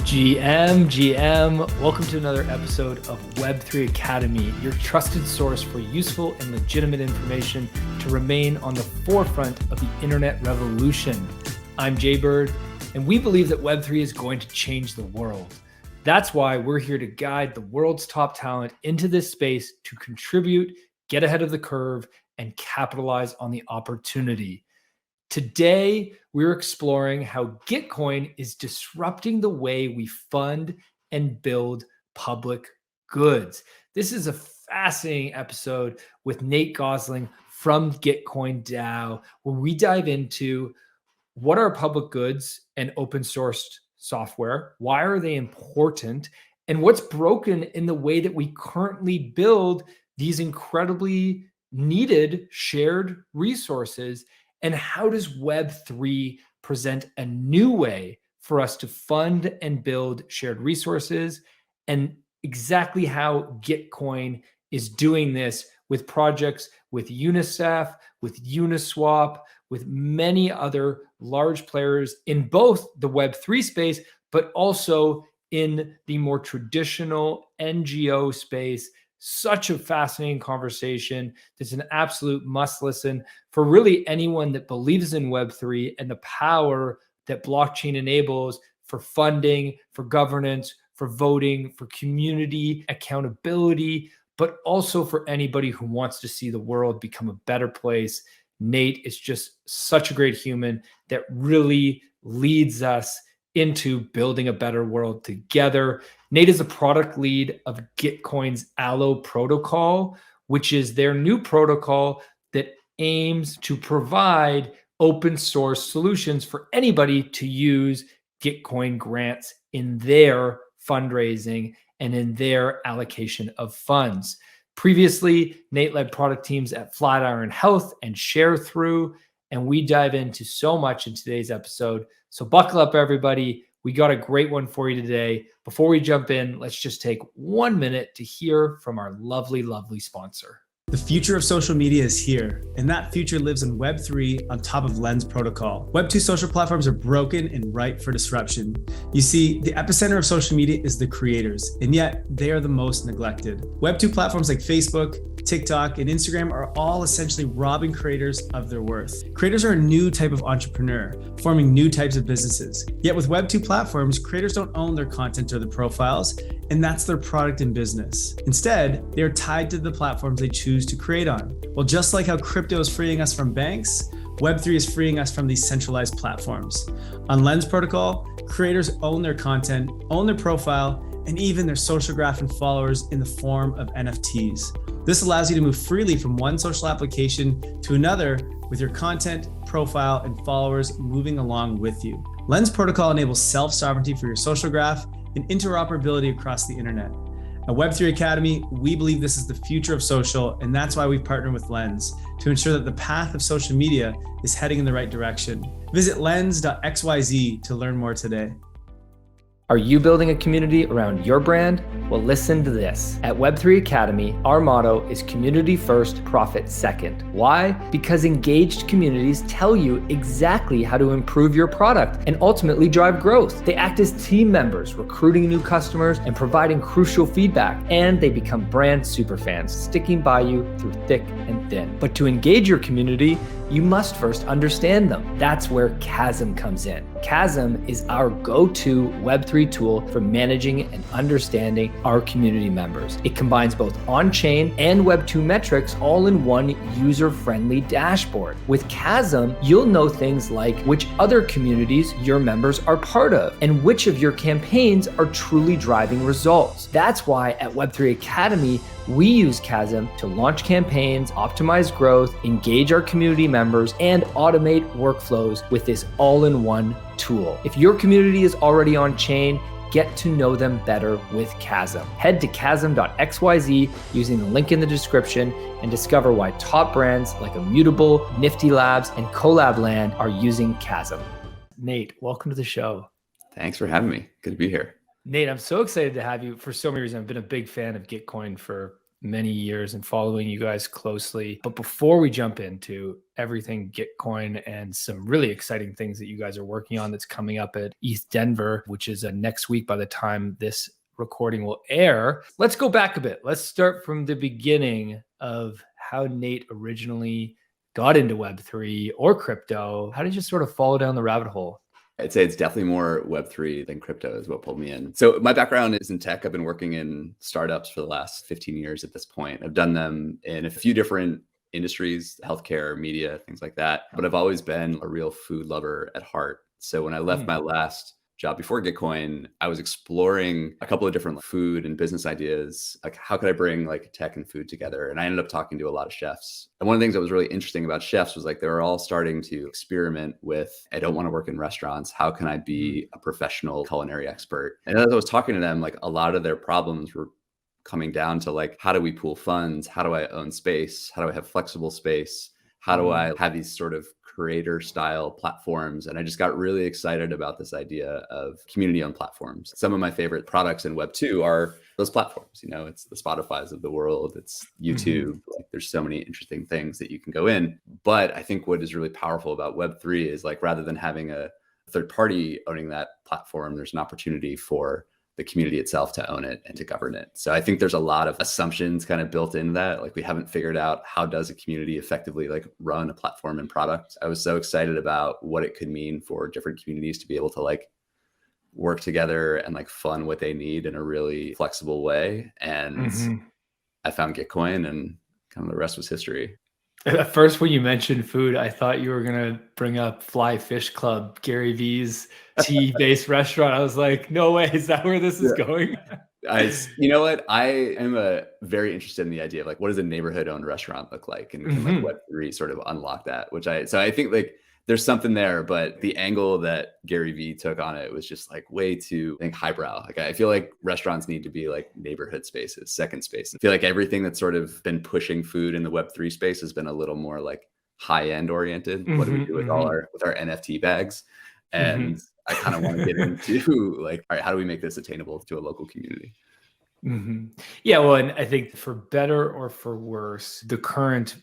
GM, welcome to another episode of Web3 Academy, your trusted source for useful and legitimate information to remain on the forefront of the internet revolution. I'm Jaybird, and we believe that Web3 is going to change the world. That's why we're here to guide the world's top talent into this space to contribute, get ahead of the curve, and capitalize on the opportunity. Today, we're exploring how Gitcoin is disrupting the way we fund and build public goods. This is a fascinating episode with Nate Gosselin from Gitcoin DAO, where we dive into what are public goods and open sourced software, why are they important, and what's broken in the way that we currently build these incredibly needed shared resources. And how does Web3 present a new way for us to fund and build shared resources, and exactly how Gitcoin is doing this with projects with UNICEF, with Uniswap, with many other large players in both the Web3 space, but also in the more traditional NGO space. Such a fascinating conversation. It's an absolute must listen for really anyone that believes in Web3 and the power that blockchain enables for funding, for governance, for voting, for community accountability, but also for anybody who wants to see the world become a better place. Nate is just such a great human that really leads us into building a better world together. Nate is the product lead of Gitcoin's Allo protocol, which is their new protocol that aims to provide open source solutions for anybody to use Gitcoin grants in their fundraising and in their allocation of funds. Previously, Nate led product teams at Flatiron Health and ShareThrough, and we dive into so much in today's episode. So buckle up, everybody. We got a great one for you today. Before we jump in, let's just take 1 minute to hear from our lovely, lovely sponsor. The future of social media is here, and that future lives in Web3 on top of Lens protocol. Web2 social platforms are broken and ripe for disruption. You see, the epicenter of social media is the creators, and yet they are the most neglected. Web2 platforms like Facebook, TikTok, and Instagram are all essentially robbing creators of their worth. Creators are a new type of entrepreneur, forming new types of businesses. Yet with Web2 platforms, creators don't own their content or their profiles, and that's their product and business. Instead, they are tied to the platforms they choose to create on. Well, just like how crypto is freeing us from banks, Web3 is freeing us from these centralized platforms. On Lens Protocol, creators own their content, own their profile, and even their social graph and followers in the form of NFTs. This allows you to move freely from one social application to another with your content, profile, and followers moving along with you. Lens Protocol enables self-sovereignty for your social graph and interoperability across the internet. At Web3 Academy, we believe this is the future of social, and that's why we've partnered with Lens to ensure that the path of social media is heading in the right direction. Visit lens.xyz to learn more today. Are you building a community around your brand? Well, listen to this. At Web3 Academy, our motto is community first, profit second. Why? Because engaged communities tell you exactly how to improve your product and ultimately drive growth. They act as team members, recruiting new customers and providing crucial feedback. And they become brand superfans, sticking by you through thick and thin. But to engage your community, you must first understand them. That's where Chasm comes in. Chasm is our go-to Web3 tool for managing and understanding our community members. It combines both on-chain and Web2 metrics all in one user-friendly dashboard. With Chasm, you'll know things like which other communities your members are part of and which of your campaigns are truly driving results. That's why at Web3 Academy, we use Chasm to launch campaigns, optimize growth, engage our community members, and automate workflows with this all-in-one tool. If your community is already on chain, get to know them better with Chasm. Head to chasm.xyz using the link in the description and discover why top brands like Immutable, Nifty Labs, and Collabland are using Chasm. Nate, welcome to the show. Thanks for having me. Good to be here. Nate, I'm so excited to have you for so many reasons. I've been a big fan of Gitcoin for many years and following you guys closely. But before we jump into everything Gitcoin and some really exciting things that you guys are working on that's coming up at East Denver, which is next week by the time this recording will air, let's go back a bit. Let's start from the beginning of how Nate originally got into Web3 or crypto. How did you sort of follow down the rabbit hole? I'd say it's definitely more Web3 than crypto is what pulled me in. So my background is in tech. I've been working in startups for the last 15 years at this point. I've done them in a few different industries, healthcare, media, things like that. But I've always been a real food lover at heart. So when I left my last job before Gitcoin, I was exploring a couple of different food and business ideas. Like, how could I bring like tech and food together? And I ended up talking to a lot of chefs. And one of the things that was really interesting about chefs was like, they were all starting to experiment with, I don't want to work in restaurants. How can I be a professional culinary expert? And as I was talking to them, like a lot of their problems were coming down to like, how do we pool funds? How do I own space? How do I have flexible space? How do I have these sort of creator style platforms? And I just got really excited about this idea of community owned platforms. Some of my favorite products in Web 2 are those platforms. You know, it's the Spotify's of the world, it's YouTube. Like, there's so many interesting things that you can go in. But I think what is really powerful about Web 3 is like, rather than having a third party owning that platform, there's an opportunity for the community itself to own it and to govern it. So I think there's a lot of assumptions kind of built in that. Like, we haven't figured out how does a community effectively like run a platform and product. I was so excited about what it could mean for different communities to be able to like work together and like fund what they need in a really flexible way. And I found Gitcoin, and kind of the rest was history. At first, when you mentioned food, I thought you were going to bring up Fly Fish Club, Gary Vee's tea-based restaurant. I was like, no way, is that where this is going? You know what? I am very interested in the idea of like, what does a neighborhood-owned restaurant look like? And can like Web3 sort of unlock that, so I think like there's something there, but the angle that Gary Vee took on it was just like way too, I think, highbrow. Like, I feel like restaurants need to be like neighborhood spaces, second space. I feel like everything that's sort of been pushing food in the Web3 space has been a little more like high-end oriented. What do we do with with our NFT bags? And I kind of want to get into like, all right, how do we make this attainable to a local community? Yeah, well, and I think for better or for worse, the current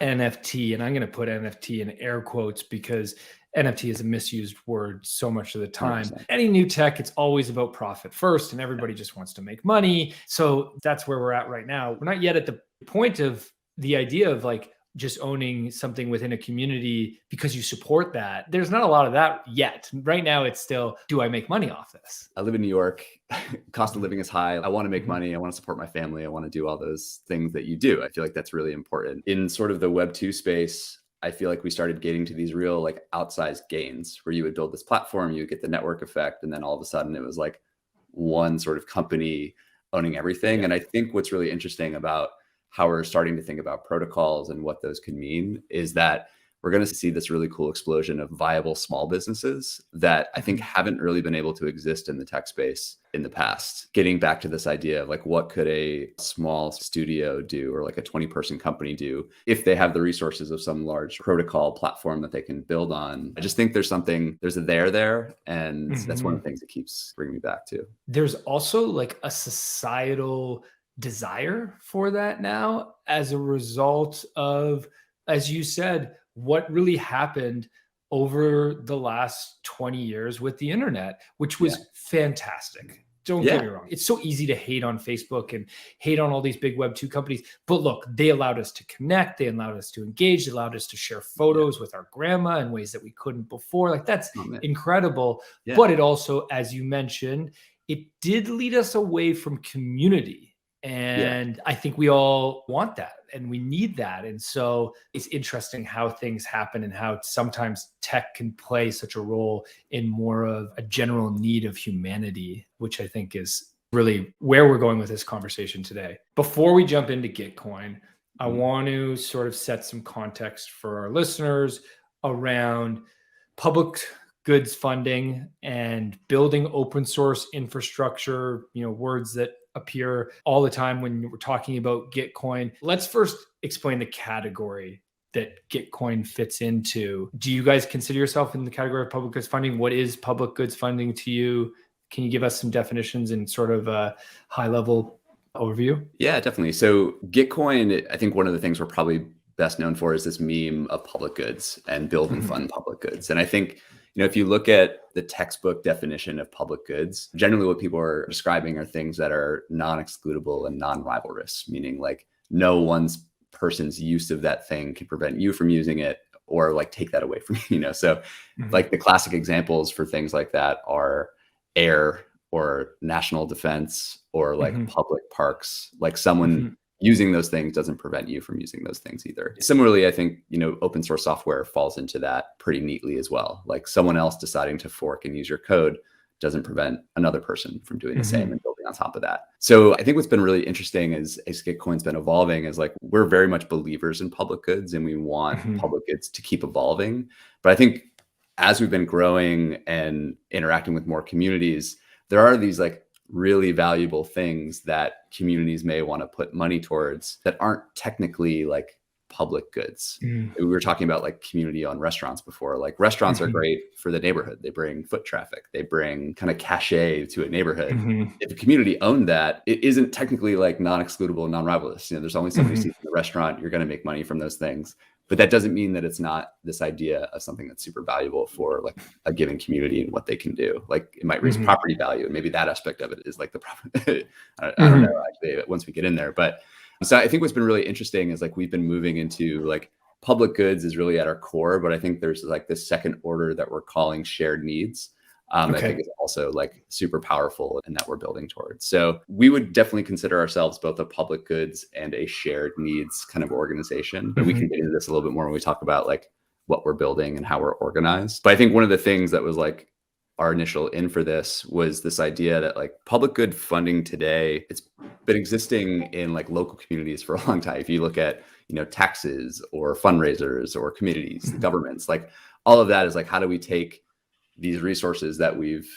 NFT, and I'm going to put NFT in air quotes because NFT is a misused word so much of the time. 100%. Any new tech, it's always about profit first, and everybody just wants to make money. So that's where we're at right now. We're not yet at the point of the idea of like just owning something within a community because you support that. There's not a lot of that yet. Right now, it's still, do I make money off this? I live in New York. Cost of living is high. I want to make money. I want to support my family. I want to do all those things that you do. I feel like that's really important. In sort of the Web 2 space, I feel like we started getting to these real like outsized gains where you would build this platform, you would get the network effect. And then all of a sudden it was like one sort of company owning everything. And I think what's really interesting about how we're starting to think about protocols and what those could mean is that we're going to see this really cool explosion of viable small businesses that I think haven't really been able to exist in the tech space in the past. Getting back to this idea of like, what could a small studio do, or like a 20-person company do if they have the resources of some large protocol platform that they can build on? I just think there's a there. And that's one of the things that keeps bringing me back to. There's also like a societal desire for that now as a result of, as you said, what really happened over the last 20 years with the internet, which was fantastic. Don't get me wrong. It's so easy to hate on Facebook and hate on all these big Web 2 companies. But look, they allowed us to connect. They allowed us to engage. They allowed us to share photos with our grandma in ways that we couldn't before. Like, that's incredible. Yeah. But it also, as you mentioned, it did lead us away from community. And I think we all want that and we need that. And so it's interesting how things happen and how sometimes tech can play such a role in more of a general need of humanity, which I think is really where we're going with this conversation today. Before we jump into Gitcoin, I want to sort of set some context for our listeners around public goods funding and building open source infrastructure, words that appear all the time when we're talking about Gitcoin. Let's first explain the category that Gitcoin fits into. Do you guys consider yourself in the category of public goods funding? What is public goods funding to you? Can you give us some definitions and sort of a high level overview? Yeah, definitely. So Gitcoin, I think one of the things we're probably best known for is this meme of public goods and build and fund public goods. And I think, if you look at the textbook definition of public goods, generally what people are describing are things that are non-excludable and non-rivalrous, meaning like no one's person's use of that thing can prevent you from using it or like take that away from you. So like the classic examples for things like that are air or national defense or like public parks. Like someone using those things doesn't prevent you from using those things either. Similarly, I think, open source software falls into that pretty neatly as well. Like someone else deciding to fork and use your code doesn't prevent another person from doing the same and building on top of that. So I think what's been really interesting as Gitcoin's been evolving is like, we're very much believers in public goods and we want public goods to keep evolving. But I think as we've been growing and interacting with more communities, there are these like really valuable things that communities may want to put money towards that aren't technically like public goods. We were talking about like community-owned restaurants before. Like restaurants are great for the neighborhood. They bring foot traffic. They bring kind of cachet to a neighborhood. If a community owned that, it isn't technically like non-excludable, non-rivalrous. There's only so many seats in the restaurant. You're going to make money from those things. But that doesn't mean that it's not this idea of something that's super valuable for like a given community and what they can do. Like it might raise property value. And maybe that aspect of it is like the problem. I don't know actually once we get in there. But so I think what's been really interesting is like we've been moving into like public goods is really at our core. But I think there's like this second order that we're calling shared needs. I think is also like super powerful and that we're building towards. So we would definitely consider ourselves both a public goods and a shared needs kind of organization. But we can get into this a little bit more when we talk about like what we're building and how we're organized. But I think one of the things that was like our initial in for this was this idea that like public good funding today, it's been existing in like local communities for a long time. If you look at, taxes or fundraisers or communities, governments, like all of that is like, how do we take these resources that we've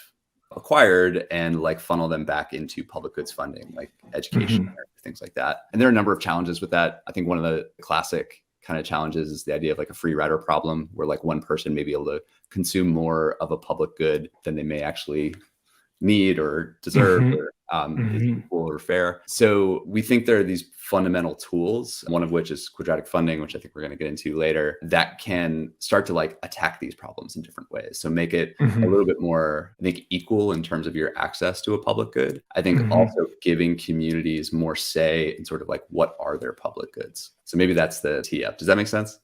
acquired and like funnel them back into public goods funding, like education, or things like that. And there are a number of challenges with that. I think one of the classic kind of challenges is the idea of like a free rider problem, where like one person may be able to consume more of a public good than they may actually need or deserve or is equal or fair. So we think there are these fundamental tools, one of which is quadratic funding, which I think we're going to get into later, that can start to like attack these problems in different ways. So make it a little bit more, I think, equal in terms of your access to a public good. I think also giving communities more say in sort of like what are their public goods. So maybe that's the tee up. Does that make sense?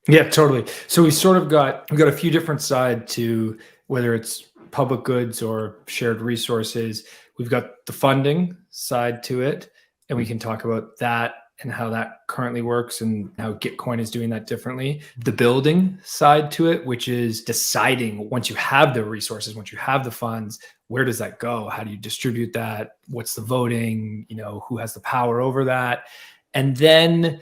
Yeah, totally. So we've got a few different sides to whether it's public goods or shared resources. We've got the funding side to it, and we can talk about that and how that currently works and how Gitcoin is doing that differently. The building side to it, which is deciding once you have the resources, once you have the funds, where does that go? How do you distribute that? What's the voting? Who has the power over that? And then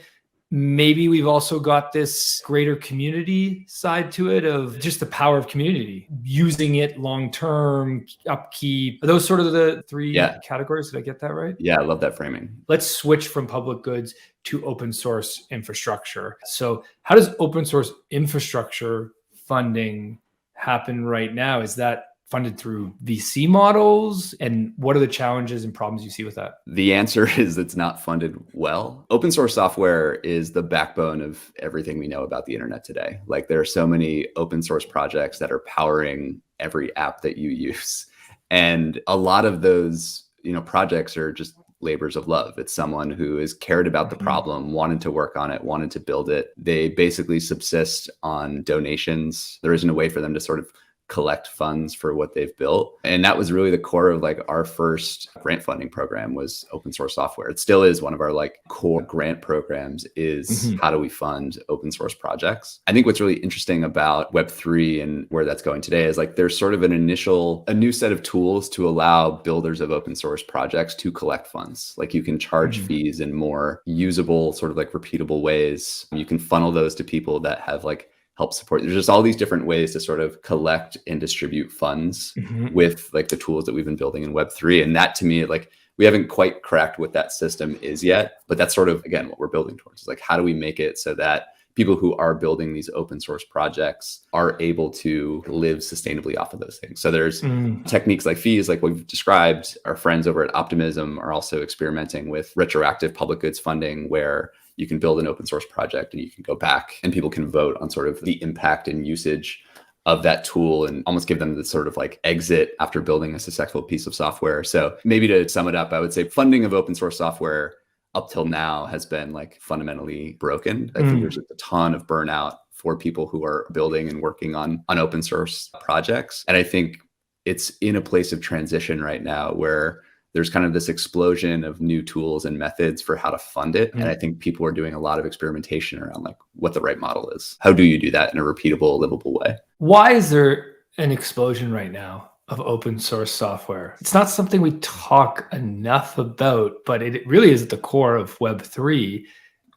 maybe we've also got this greater community side to it of just the power of community, using it long-term, upkeep. Are those sort of the three categories? Did I get that right? Yeah, I love that framing. Let's switch from public goods to open source infrastructure. So how does open source infrastructure funding happen right now? Is that funded through VC models? And what are the challenges and problems you see with that? The answer is it's not funded well. Open source software is the backbone of everything we know about the internet today. Like there are so many open source projects that are powering every app that you use. And a lot of those, projects are just labors of love. It's someone who is cared about the problem, wanted to work on it, wanted to build it. They basically subsist on donations. There isn't a way for them to sort of collect funds for what they've built. And that was really the core of like our first grant funding program was open source software. It still is one of our like core grant programs is how do we fund open source projects? I think what's really interesting about Web3 and where that's going today is like there's sort of a new set of tools to allow builders of open source projects to collect funds. Like you can charge fees in more usable, sort of like repeatable ways. You can funnel those to people that have like help support. There's just all these different ways to sort of collect and distribute funds with like the tools that we've been building in Web3. And that to me, like we haven't quite cracked what that system is yet, but that's sort of, again, what we're building towards. It's like, how do we make it so that people who are building these open source projects are able to live sustainably off of those things. So there's techniques like fees, like we've described. Our friends over at Optimism are also experimenting with retroactive public goods funding, where you can build an open source project and you can go back and people can vote on sort of the impact and usage of that tool and almost give them the sort of like exit after building a successful piece of software. So maybe to sum it up, I would say funding of open source software up till now has been like fundamentally broken. I think there's a ton of burnout for people who are building and working on open source projects. And I think it's in a place of transition right now where there's kind of this explosion of new tools and methods for how to fund it. And I think people are doing a lot of experimentation around like what the right model is. How do you do that in a repeatable, livable way? Why is there an explosion right now of open source software? It's not something we talk enough about, but it really is at the core of Web3.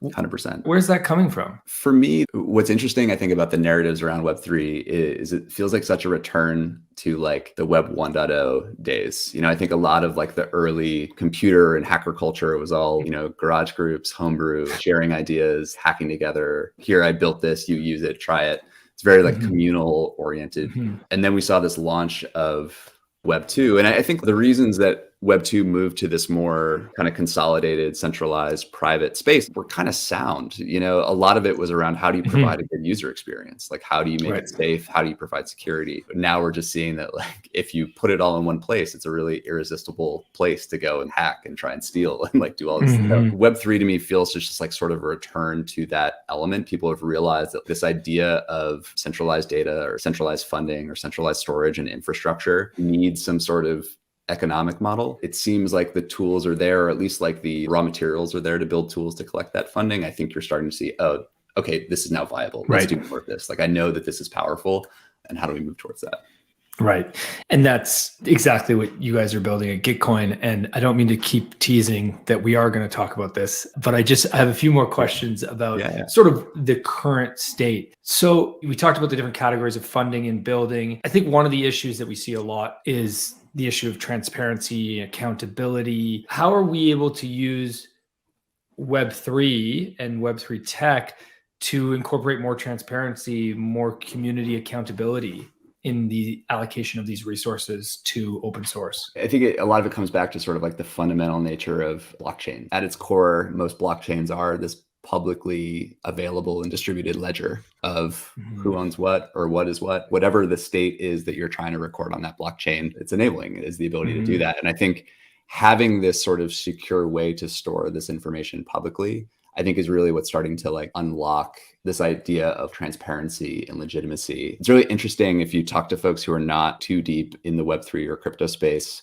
100%. Where's that coming from? For me, what's interesting, I think, about the narratives around Web3 is it feels like such a return to like the Web 1.0 days. You know, I think a lot of like the early computer and hacker culture was all, you know, garage groups, homebrew, sharing ideas, hacking together. Here, I built this, you use it, try it. It's very like communal oriented. And then we saw this launch of Web 2. And I think the reasons that Web 2 moved to this more kind of consolidated, centralized, private space were kind of sound. You know, a lot of it was around how do you provide a good user experience? Like, how do you make it safe? How do you provide security? But now we're just seeing that, like, if you put it all in one place, it's a really irresistible place to go and hack and try and steal and like do all this stuff. Web 3 to me feels just like sort of a return to that element. People have realized that this idea of centralized data or centralized funding or centralized storage and infrastructure needs some sort of economic model. It seems like the tools are there, or at least like the raw materials are there to build tools to collect that funding. I think you're starting to see, oh, okay, this is now viable. Let's do more of this. Like, I know that this is powerful. And how do we move towards that? Right. And that's exactly what you guys are building at Gitcoin. And I don't mean to keep teasing that we are going to talk about this, but I have a few more questions about sort of the current state. So we talked about the different categories of funding and building. I think one of the issues that we see a lot is the issue of transparency, accountability. How are we able to use Web3 and Web3 tech to incorporate more transparency, more community accountability in the allocation of these resources to open source? I think a lot of it comes back to sort of like the fundamental nature of blockchain. At its core, most blockchains are this publicly available and distributed ledger of who owns what or what is what. Whatever the state is that you're trying to record on that blockchain, it's enabling is the ability to do that. And I think having this sort of secure way to store this information publicly, I think is really what's starting to like unlock this idea of transparency and legitimacy. It's really interesting if you talk to folks who are not too deep in the Web3 or crypto space,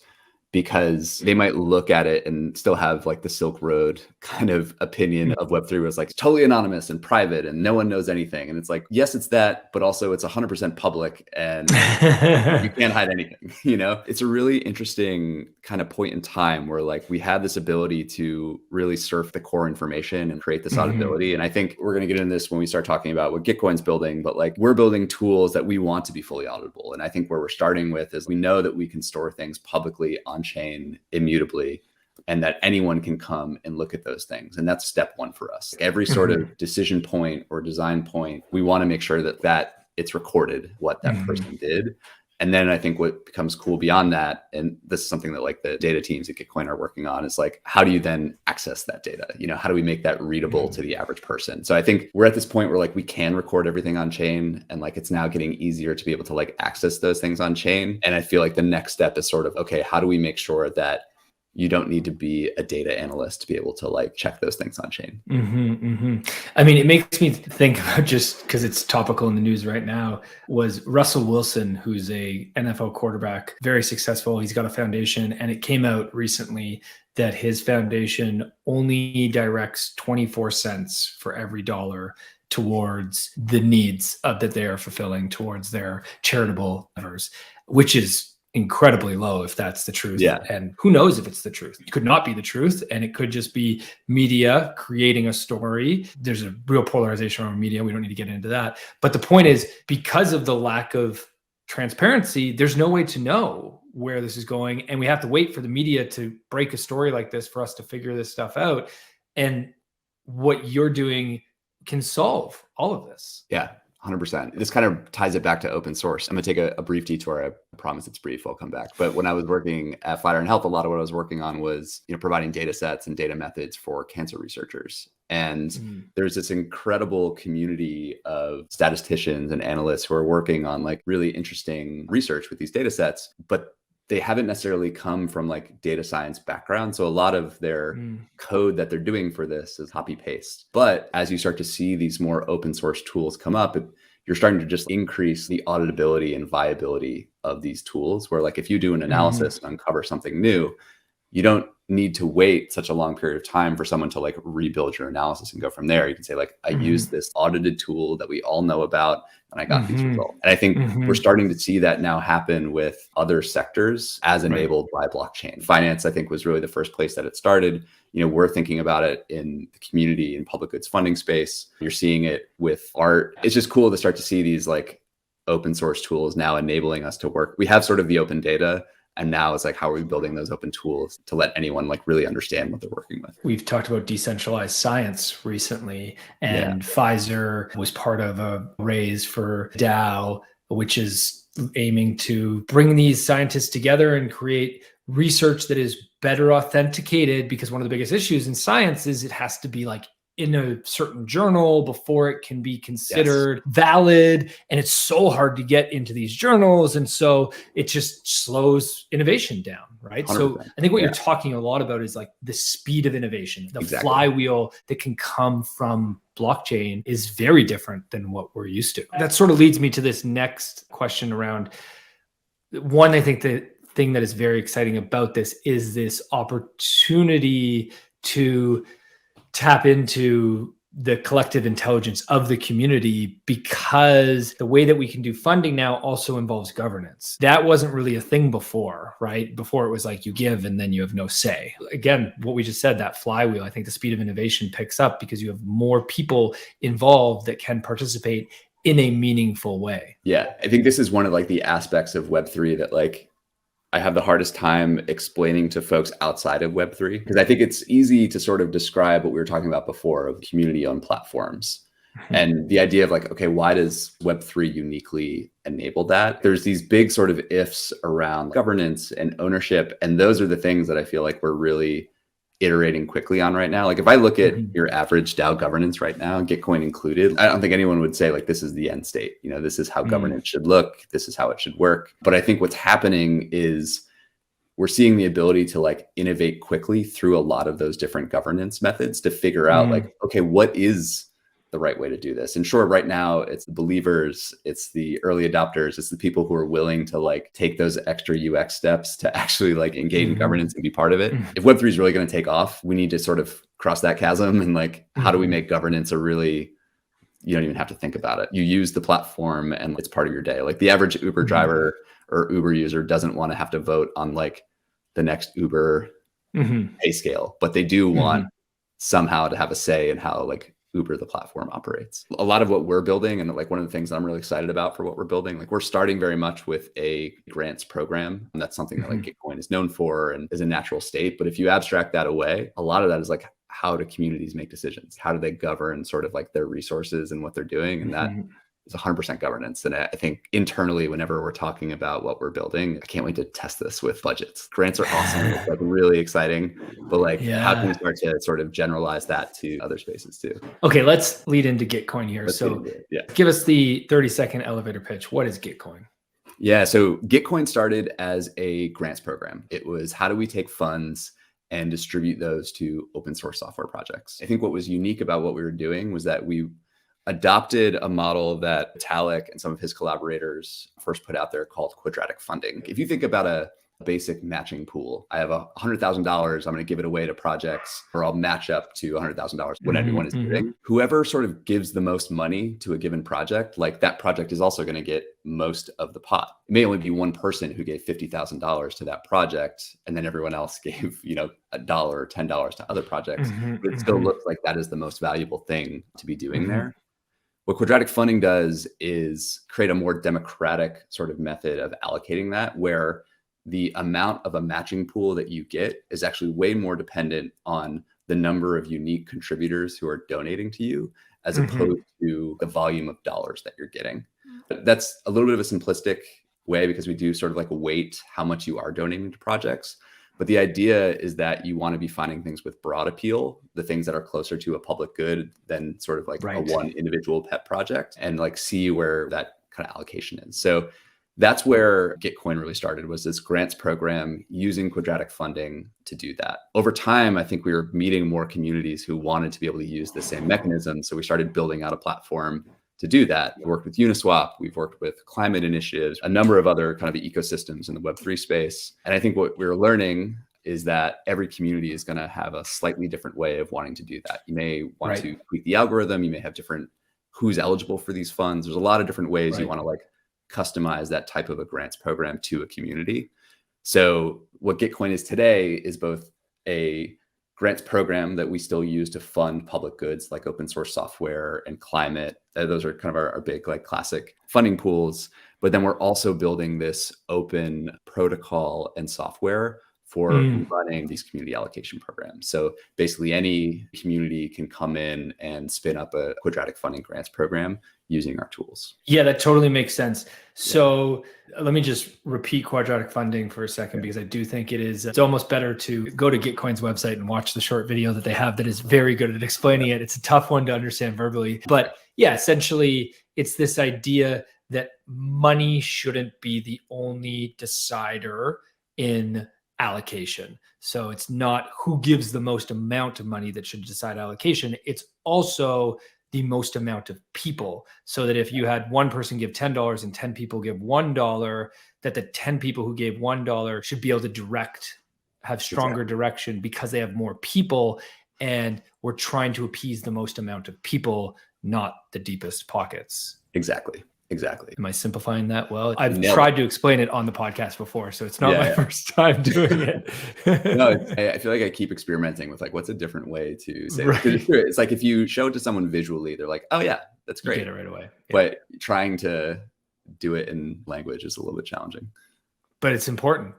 because they might look at it and still have like the Silk Road kind of opinion of Web3 where it's like totally anonymous and private and no one knows anything. And it's like, yes, it's that, but also it's 100% public and you can't hide anything, you know? It's a really interesting kind of point in time where like we have this ability to really surf the core information and create this auditability. And I think we're going to get into this when we start talking about what Gitcoin's building, but like we're building tools that we want to be fully auditable. And I think where we're starting with is we know that we can store things publicly on chain immutably and that anyone can come and look at those things. And that's step one for us. Like every sort of decision point or design point, we want to make sure that it's recorded what that person did. And then I think what becomes cool beyond that, and this is something that like the data teams at Gitcoin are working on, is like, how do you then access that data? You know, how do we make that readable to the average person? So I think we're at this point where like we can record everything on chain, and like it's now getting easier to be able to like access those things on chain. And I feel like the next step is sort of, okay, how do we make sure that you don't need to be a data analyst to be able to like check those things on chain? I mean, it makes me think about, just because it's topical in the news right now, was Russell Wilson, who's a NFL quarterback, very successful. He's got a foundation, and it came out recently that his foundation only directs 24 cents for every dollar towards the needs that they are fulfilling towards their charitable endeavors, which is incredibly low if that's the truth. And who knows if it's the truth? It could not be the truth, and it could just be media creating a story. There's a real polarization around media. We don't need to get into that. But the point is, because of the lack of transparency, there's no way to know where this is going, and we have to wait for the media to break a story like this for us to figure this stuff out. And what you're doing can solve all of this. Yeah. 100%. This kind of ties it back to open source. I'm going to take a brief detour. I promise it's brief. I'll come back. But when I was working at Flatiron Health, a lot of what I was working on was, providing data sets and data methods for cancer researchers. And there's this incredible community of statisticians and analysts who are working on like really interesting research with these data sets, but they haven't necessarily come from like data science background. So a lot of their code that they're doing for this is copy paste. But as you start to see these more open source tools come up, you're starting to just increase the auditability and viability of these tools, where like if you do an analysis and uncover something new, you don't need to wait such a long period of time for someone to like rebuild your analysis and go from there. You can say like, I used this audited tool that we all know about and I got these results. And I think we're starting to see that now happen with other sectors as enabled by blockchain. Finance, I think, was really the first place that it started. We're thinking about it in the community and public goods funding space. You're seeing it with art. It's just cool to start to see these like open source tools now enabling us to work. We have sort of the open data. And now it's like, how are we building those open tools to let anyone like really understand what they're working with? We've talked about decentralized science recently, and Pfizer was part of a raise for DAO, which is aiming to bring these scientists together and create research that is better authenticated, because one of the biggest issues in science is it has to be like in a certain journal before it can be considered valid. And it's so hard to get into these journals. And so it just slows innovation down, right? 100%. So I think what you're talking a lot about is like the speed of innovation. The flywheel that can come from blockchain is very different than what we're used to. That sort of leads me to this next question around one. I think the thing that is very exciting about this is this opportunity to tap into the collective intelligence of the community, because the way that we can do funding now also involves governance. That wasn't really a thing before, right? Before it was like you give and then you have no say. Again, what we just said, that flywheel, I think the speed of innovation picks up because you have more people involved that can participate in a meaningful way. Yeah, I think this is one of like the aspects of Web3 that like I have the hardest time explaining to folks outside of Web3, because I think it's easy to sort of describe what we were talking about before of community-owned platforms. And the idea of like, okay, why does Web3 uniquely enable that? There's these big sort of ifs around governance and ownership. And those are the things that I feel like we're really iterating quickly on right now. Like if I look at your average DAO governance right now, Gitcoin included, I don't think anyone would say like, this is the end state. This is how governance should look. This is how it should work. But I think what's happening is we're seeing the ability to like innovate quickly through a lot of those different governance methods to figure out like, okay, what is the right way to do this? And sure, right now it's the believers, it's the early adopters, it's the people who are willing to like take those extra UX steps to actually like engage in governance and be part of it. If Web3 is really going to take off, we need to sort of cross that chasm and like, how do we make governance a really, you don't even have to think about it. You use the platform and it's part of your day. Like the average Uber driver or Uber user doesn't want to have to vote on like the next Uber pay scale, but they do want somehow to have a say in how like Uber, the platform, operates. A lot of what we're building, and like one of the things that I'm really excited about for what we're building, like we're starting very much with a grants program. And that's something that like Gitcoin is known for and is a natural state. But if you abstract that away, a lot of that is like, how do communities make decisions? How do they govern sort of like their resources and what they're doing? And that is 100% governance. And I think internally, whenever we're talking about what we're building, I can't wait to test this with budgets. Grants are awesome. It's like really exciting, but like how can we start to sort of generalize that to other spaces too? Okay, let's lead into Gitcoin here. Give us the 30-second elevator pitch. What is Gitcoin? Yeah, so Gitcoin started as a grants program. It was, how do we take funds and distribute those to open source software projects? I think what was unique about what we were doing was that we adopted a model that Vitalik and some of his collaborators first put out there called quadratic funding. If you think about a basic matching pool, I have $100,000, I'm going to give it away to projects, or I'll match up to $100,000 when everyone is giving. Whoever sort of gives the most money to a given project, like that project is also going to get most of the pot. It may only be one person who gave $50,000 to that project, and then everyone else gave, $1 or $10 to other projects. But it still looks like that is the most valuable thing to be doing there. What quadratic funding does is create a more democratic sort of method of allocating that, where the amount of a matching pool that you get is actually way more dependent on the number of unique contributors who are donating to you, as opposed to the volume of dollars that you're getting. That's a little bit of a simplistic way because we do sort of like weight how much you are donating to projects. But the idea is that you want to be finding things with broad appeal, the things that are closer to a public good than sort of like a one individual pet project, and like see where that kind of allocation is. So that's where Gitcoin really started, was this grants program using quadratic funding to do that. Over time, I think we were meeting more communities who wanted to be able to use the same mechanism. So we started building out a platform to do that. We worked with Uniswap, we've worked with climate initiatives, a number of other kind of ecosystems in the Web3 space. And I think what we're learning is that every community is going to have a slightly different way of wanting to do that. You may want to tweak the algorithm. You may have different who's eligible for these funds. There's a lot of different ways you want to like customize that type of a grants program to a community. So what Gitcoin is today is both a grants program that we still use to fund public goods like open source software and climate. Those are kind of our big like classic funding pools. But then we're also building this open protocol and software for running these community allocation programs. So basically any community can come in and spin up a quadratic funding grants program using our tools. Yeah, that totally makes sense. So let me just repeat quadratic funding for a second, because I do think it's almost better to go to Gitcoin's website and watch the short video that they have that is very good at explaining it. It's a tough one to understand verbally, but yeah, essentially it's this idea that money shouldn't be the only decider in allocation. So it's not who gives the most amount of money that should decide allocation. It's also the most amount of people. So that if you had one person give $10 and 10 people give $1, that the 10 people who gave $1 should be able to have stronger direction because they have more people. And we're trying to appease the most amount of people, not the deepest pockets. Exactly. Am I simplifying that well? I've tried to explain it on the podcast before, so it's not my first time doing it. No, I feel like I keep experimenting with like, what's a different way to say it? It's like if you show it to someone visually, they're like, oh yeah, that's great. You get it right away. Yeah. But trying to do it in language is a little bit challenging. But it's important,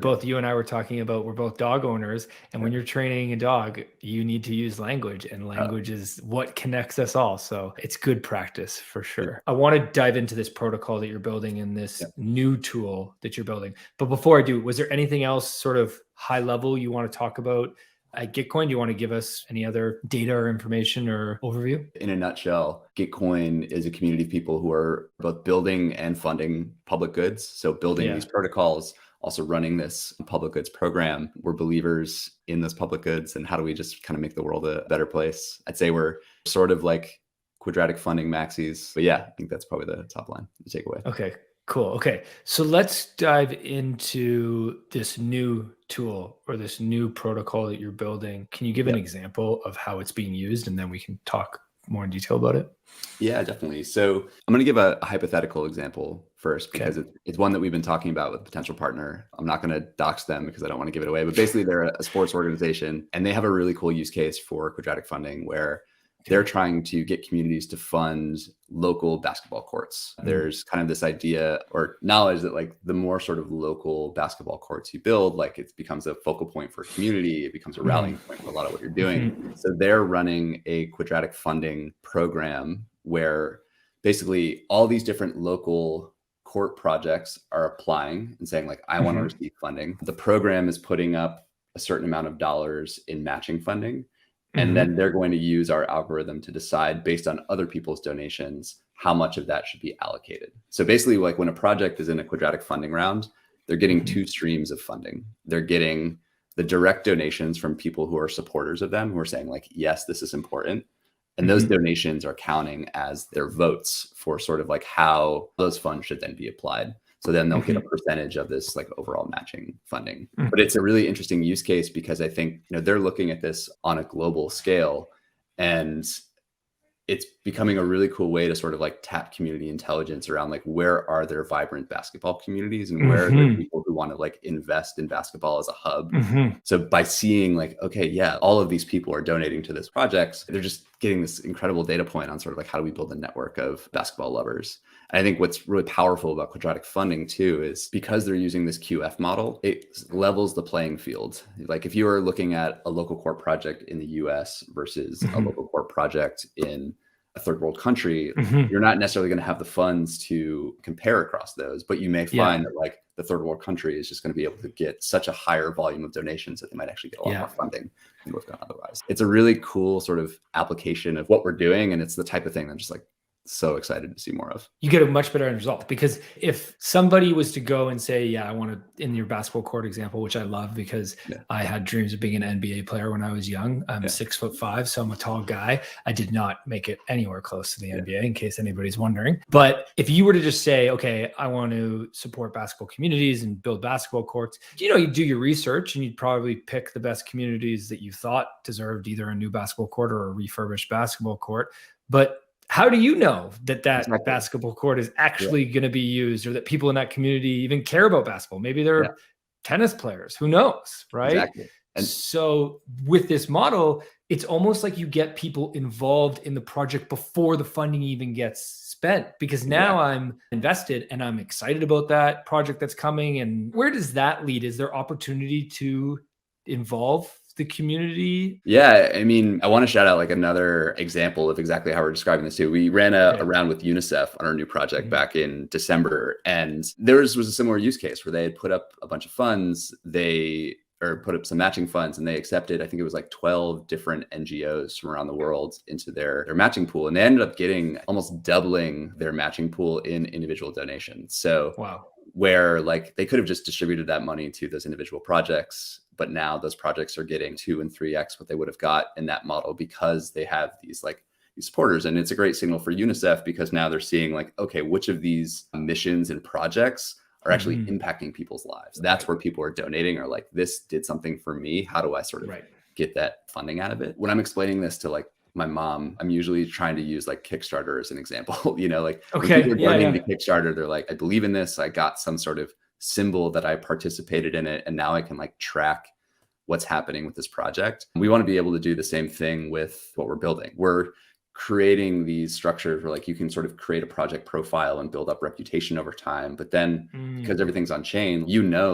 both you and I were talking about, we're both dog owners. And when you're training a dog, you need to use language, and language is what connects us all. So it's good practice for sure. I want to dive into this protocol that you're building and this new tool that you're building. But before I do, was there anything else sort of high level you want to talk about at Gitcoin? Do you want to give us any other data or information or overview? In a nutshell, Gitcoin is a community of people who are both building and funding public goods. So building these protocols, also running this public goods program. We're believers in those public goods, and how do we just kind of make the world a better place? I'd say we're sort of like quadratic funding maxis. But yeah, I think that's probably the top line, the takeaway. Okay. Cool. Okay. So let's dive into this new tool or this new protocol that you're building. Can you give an example of how it's being used, and then we can talk more in detail about it? Yeah, definitely. So I'm going to give a hypothetical example first, because it's one that we've been talking about with a potential partner. I'm not going to dox them because I don't want to give it away, but basically they're a sports organization, and they have a really cool use case for quadratic funding where they're trying to get communities to fund local basketball courts. There's kind of this idea or knowledge that like the more sort of local basketball courts you build, like it becomes a focal point for a community. It becomes a rallying point for a lot of what you're doing. So they're running a quadratic funding program where basically all these different local court projects are applying and saying like, I want to receive funding. The program is putting up a certain amount of dollars in matching funding. And then they're going to use our algorithm to decide based on other people's donations, how much of that should be allocated. So basically like when a project is in a quadratic funding round, they're getting two streams of funding. They're getting the direct donations from people who are supporters of them, who are saying like, yes, this is important. And those donations are counting as their votes for sort of like how those funds should then be applied. So then they'll get a percentage of this like overall matching funding. But it's a really interesting use case because I think, they're looking at this on a global scale, and it's becoming a really cool way to sort of like tap community intelligence around like, where are there vibrant basketball communities and where are there people who want to like invest in basketball as a hub? So by seeing like, okay, yeah, all of these people are donating to this project, they're just getting this incredible data point on sort of like how do we build a network of basketball lovers. And I think what's really powerful about quadratic funding too is because they're using this QF model, it levels the playing field. Like if you are looking at a local court project in the US versus a local court project in a third world country, you're not necessarily going to have the funds to compare across those, but you may find that like the third world country is just going to be able to get such a higher volume of donations that they might actually get a lot more funding than would have done otherwise. It's a really cool sort of application of what we're doing. And it's the type of thing I'm just like so excited to see more of. You get a much better end result, because if somebody was to go and say, yeah, I want to, in your basketball court example, which I love because I had dreams of being an NBA player when I was young. I'm 6'5", so I'm a tall guy. I did not make it anywhere close to the NBA, in case anybody's wondering. But if you were to just say, okay, I want to support basketball communities and build basketball courts, you do your research and you'd probably pick the best communities that you thought deserved either a new basketball court or a refurbished basketball court. But how do you know that basketball court is actually going to be used, or that people in that community even care about basketball? Maybe they're tennis players, who knows, right? Exactly. And so with this model, it's almost like you get people involved in the project before the funding even gets spent, because now I'm invested and I'm excited about that project that's coming. And where does that lead? Is there opportunity to involve the community? Yeah, I mean, I want to shout out like another example of exactly how we're describing this too. We ran a round with UNICEF on our new project back in December, and theirs was a similar use case where they had put up a bunch of funds, put up some matching funds, and they accepted, I think it was like 12 different NGOs from around the world into their matching pool. And they ended up getting almost doubling their matching pool in individual donations. So where like they could have just distributed that money to those individual projects, but now those projects are getting 2 and 3x what they would have got in that model because they have these supporters. And it's a great signal for UNICEF because now they're seeing like, okay, which of these missions and projects are actually impacting people's lives. That's where people are donating, or like, this did something for me. How do I sort of get that funding out of it? When I'm explaining this to like my mom, I'm usually trying to use like Kickstarter as an example, when people are donating to Kickstarter, they're like, I believe in this. I got some sort of symbol that I participated in it. And now I can like track what's happening with this project. We want to be able to do the same thing with what we're building. We're creating these structures where like you can sort of create a project profile and build up reputation over time. But then because everything's on chain,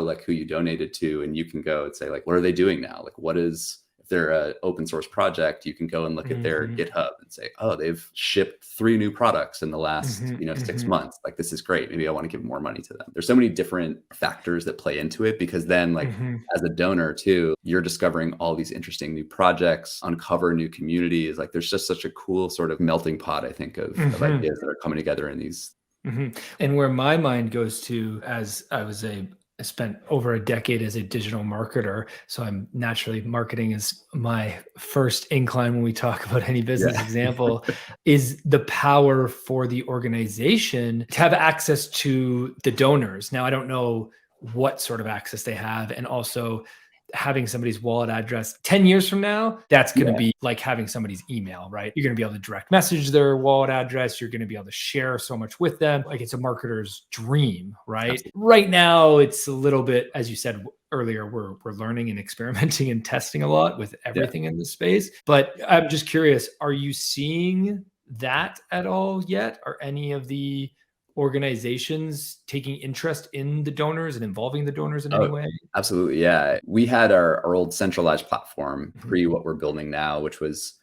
like who you donated to, and you can go and say like, what are they doing now? Like if they're an open source project, you can go and look at their GitHub and say, oh, they've shipped 3 new products in the last 6 months. Like, this is great. Maybe I want to give more money to them. There's so many different factors that play into it, because then like as a donor too, you're discovering all these interesting new projects, uncover new communities. Like, there's just such a cool sort of melting pot, I think, of ideas that are coming together in these. And where my mind goes to, as I spent over a decade as a digital marketer, so I'm naturally, marketing is my first incline when we talk about any business example, is the power for the organization to have access to the donors. Now, I don't know what sort of access they have, and also having somebody's wallet address 10 years from now, that's going to be like having somebody's email, right? You're going to be able to direct message their wallet address. You're going to be able to share so much with them. Like, it's a marketer's dream, right? Absolutely. Right now, it's a little bit, as you said earlier, we're learning and experimenting and testing a lot with everything in this space. But I'm just curious, are you seeing that at all yet? Are any of the organizations taking interest in the donors and involving the donors in any way? Absolutely. Yeah. We had our old centralized platform pre what we're building now, which was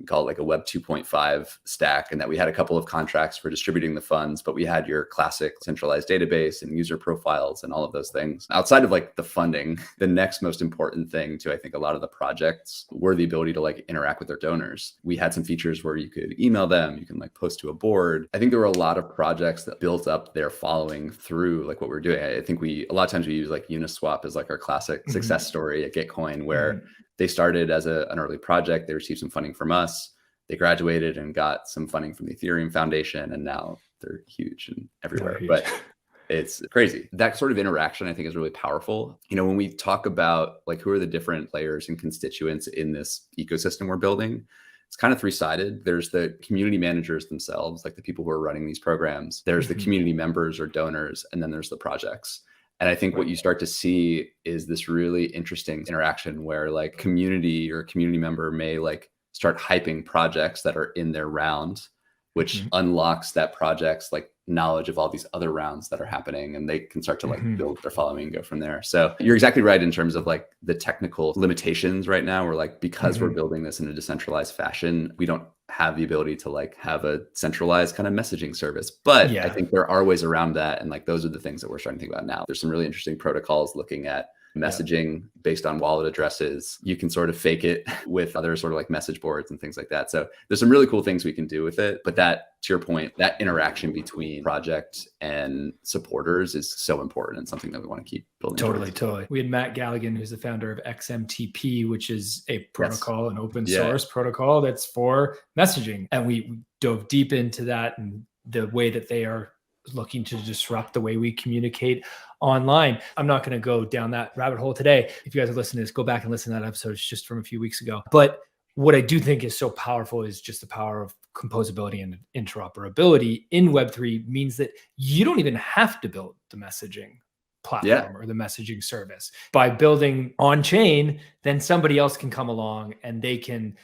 called like a Web 2.5 stack, and that we had a couple of contracts for distributing the funds, but we had your classic centralized database and user profiles and all of those things. Outside of like the funding, the next most important thing to, I think, a lot of the projects were the ability to like interact with their donors. We had some features where you could email them, you can like post to a board. I think there were a lot of projects that built up their following through like what we're doing. I think a lot of times we use like Uniswap as like our classic success story at Gitcoin, where they started as an early project. They received some funding from us. They graduated and got some funding from the Ethereum Foundation, and now they're huge and everywhere. But it's crazy. That sort of interaction, I think, is really powerful. When we talk about like who are the different players and constituents in this ecosystem we're building, it's kind of 3-sided. There's the community managers themselves, like the people who are running these programs. There's the community members or donors, and then there's the projects. And I think what you start to see is this really interesting interaction where like community or community member may like start hyping projects that are in their round, which unlocks that project's like knowledge of all these other rounds that are happening, and they can start to like build their following and go from there. So you're exactly right in terms of like the technical limitations right now. We're like, because we're building this in a decentralized fashion, we don't have the ability to like have a centralized kind of messaging service. But I think there are ways around that. And like, those are the things that we're starting to think about now. There's some really interesting protocols looking at messaging based on wallet addresses. You can sort of fake it with other sort of like message boards and things like that. So there's some really cool things we can do with it. But that, to your point, that interaction between project and supporters is so important and something that we want to keep building. Totally. We had Matt Galligan, who's the founder of XMTP, which is a protocol, an open source protocol that's for messaging. And we dove deep into that and the way that they are looking to disrupt the way we communicate online. I'm not going to go down that rabbit hole today. If you guys are listening to this, go back and listen to that episode. It's just from a few weeks ago. But what I do think is so powerful is just the power of composability and interoperability in Web3 means that you don't even have to build the messaging platform or the messaging service. By building on chain, then somebody else can come along and they can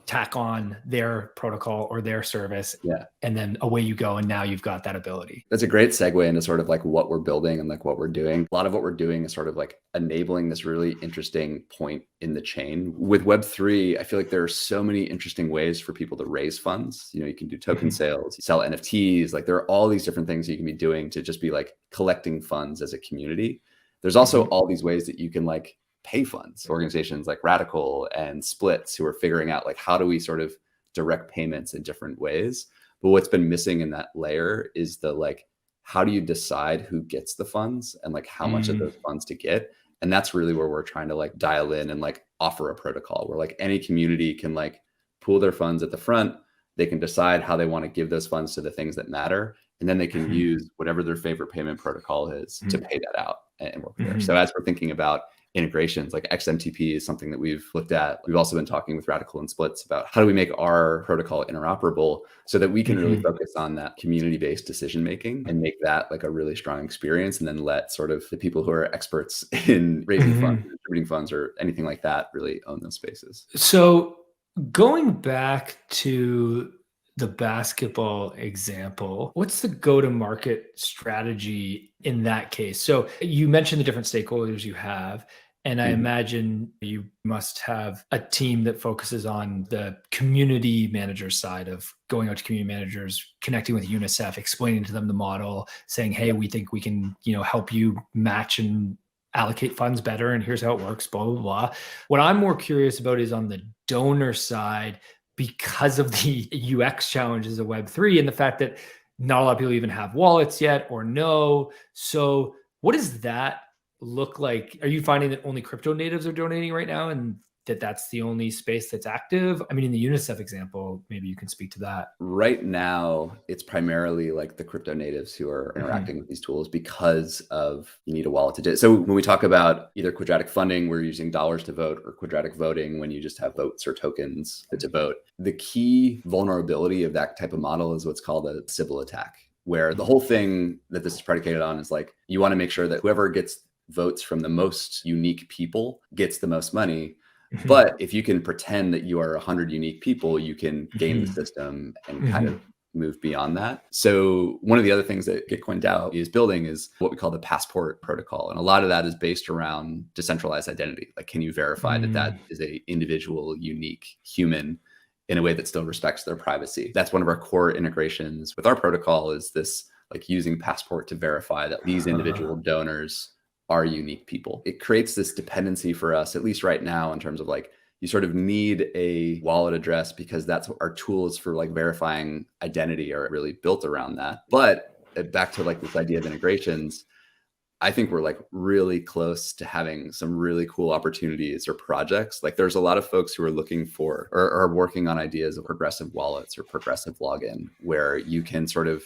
tack on their protocol or their service. And then away you go. And now you've got that ability. That's a great segue into sort of like what we're building and like what we're doing. A lot of what we're doing is sort of like enabling this really interesting point in the chain. With Web3, I feel like there are so many interesting ways for people to raise funds. You know, you can do token sales, you sell NFTs. Like there are all these different things you can be doing to just be like collecting funds as a community. There's also all these ways that you can like pay funds. Organizations like Rabbithole and Splits who are figuring out like, how do we sort of direct payments in different ways? But what's been missing in that layer is the like, how do you decide who gets the funds and like how much of those funds to get? And that's really where we're trying to like dial in and like offer a protocol where like any community can like pool their funds at the front. They can decide how they want to give those funds to the things that matter. And then they can use whatever their favorite payment protocol is to pay that out and work there. So as we're thinking about integrations, like XMTP is something that we've looked at. We've also been talking with Rabbithole and Splits about how do we make our protocol interoperable so that we can really focus on that community-based decision-making and make that like a really strong experience, and then let sort of the people who are experts in raising funds, distributing funds, or anything like that really own those spaces. So going back to the basketball example, what's the go-to-market strategy in that case? So you mentioned the different stakeholders you have, and I imagine you must have a team that focuses on the community manager side of going out to community managers, connecting with UNICEF, explaining to them the model, saying, hey, we think we can, help you match and allocate funds better, and here's how it works, blah, blah, blah. What I'm more curious about is on the donor side, because of the UX challenges of Web3 and the fact that not a lot of people even have wallets yet or no. So what does that look like? Are you finding that only crypto natives are donating right now and that's the only space that's active? I mean, in the UNICEF example, maybe you can speak to that. Right now, it's primarily like the crypto natives who are interacting with these tools because of you need a wallet to do it. So when we talk about either quadratic funding, we're using dollars to vote, or quadratic voting when you just have votes or tokens to vote. The key vulnerability of that type of model is what's called a Sybil attack, where the whole thing that this is predicated on is like, you want to make sure that whoever gets votes from the most unique people gets the most money. But if you can pretend that you are 100 unique people, you can game the system and kind of move beyond that. So one of the other things that Gitcoin DAO is building is what we call the passport protocol. And a lot of that is based around decentralized identity. Like, can you verify that that is a individual, unique human in a way that still respects their privacy? That's one of our core integrations with our protocol, is this like using passport to verify that these individual donors are unique people. It creates this dependency for us, at least right now, in terms of like, you sort of need a wallet address because that's what our tools for like verifying identity are really built around that. But back to like this idea of integrations, I think we're like really close to having some really cool opportunities or projects. Like there's a lot of folks who are looking for or are working on ideas of progressive wallets or progressive login, where you can sort of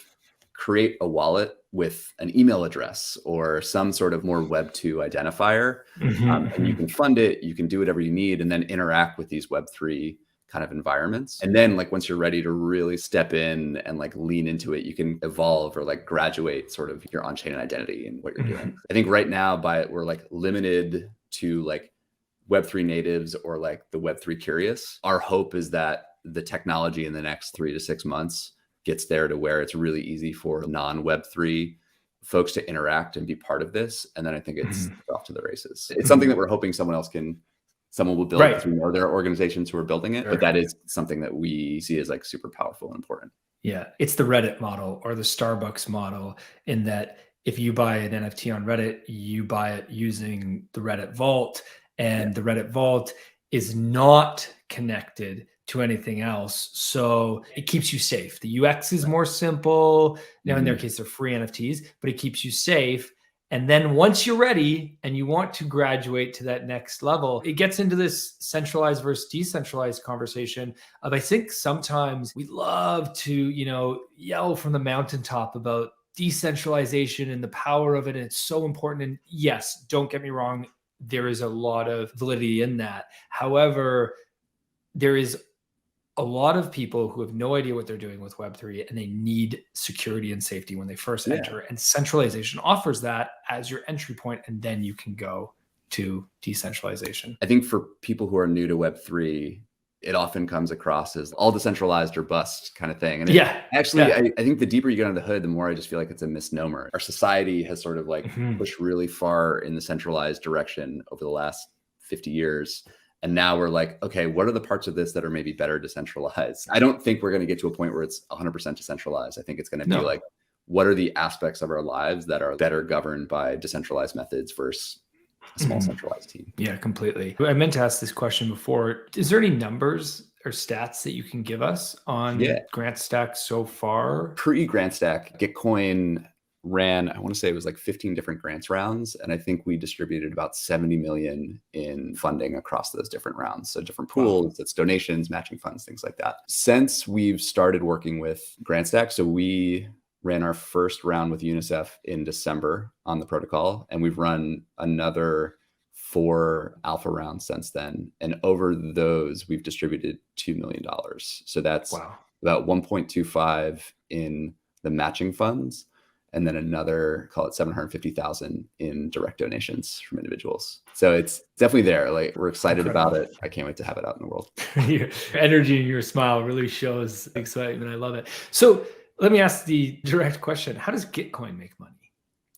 create a wallet with an email address or some sort of more Web2 identifier. And you can fund it, you can do whatever you need, and then interact with these Web3 kind of environments. And then like, once you're ready to really step in and like lean into it, you can evolve or like graduate sort of your on-chain identity and what you're doing. I think right now we're like limited to like Web3 natives or like the Web3 curious. Our hope is that the technology in the next 3 to 6 months gets there to where it's really easy for non-Web3 folks to interact and be part of this. And then I think it's off to the races. It's something that we're hoping someone will build, because we know there are organizations who are building it, but that is something that we see as like super powerful and important. Yeah. It's the Reddit model or the Starbucks model, in that if you buy an NFT on Reddit, you buy it using the Reddit vault, and the Reddit vault is not connected to anything else. So it keeps you safe. The UX is more simple. Now, in their case, they're free NFTs, but it keeps you safe. And then once you're ready and you want to graduate to that next level, it gets into this centralized versus decentralized conversation of, I think sometimes we love to, yell from the mountaintop about decentralization and the power of it. And it's so important. And yes, don't get me wrong, there is a lot of validity in that. However, there is a lot of people who have no idea what they're doing with Web3, and they need security and safety when they first enter. And centralization offers that as your entry point, and then you can go to decentralization. I think for people who are new to Web3, it often comes across as all decentralized or bust kind of thing. And I think the deeper you get under the hood, the more I just feel like it's a misnomer. Our society has sort of like pushed really far in the centralized direction over the last 50 years. And now we're like, okay, what are the parts of this that are maybe better decentralized? I don't think we're going to get to a point where it's 100% decentralized. I think it's going to be like, what are the aspects of our lives that are better governed by decentralized methods versus a small centralized team? Yeah, completely. I meant to ask this question before. Is there any numbers or stats that you can give us on GrantStack so far? Pre-GrantStack, Gitcoin ran, I want to say it was like 15 different grants rounds. And I think we distributed about 70 million in funding across those different rounds. So different pools, it's donations, matching funds, things like that. Since we've started working with GrantStack, so we ran our first round with UNICEF in December on the protocol, and we've run another 4 alpha rounds since then. And over those, we've distributed $2 million. So that's about 1.25 in the matching funds, and then another, call it 750,000 in direct donations from individuals. So it's definitely there. Like, we're excited about it. I can't wait to have it out in the world. Your energy and your smile really shows excitement. I love it. So let me ask the direct question. How does Gitcoin make money?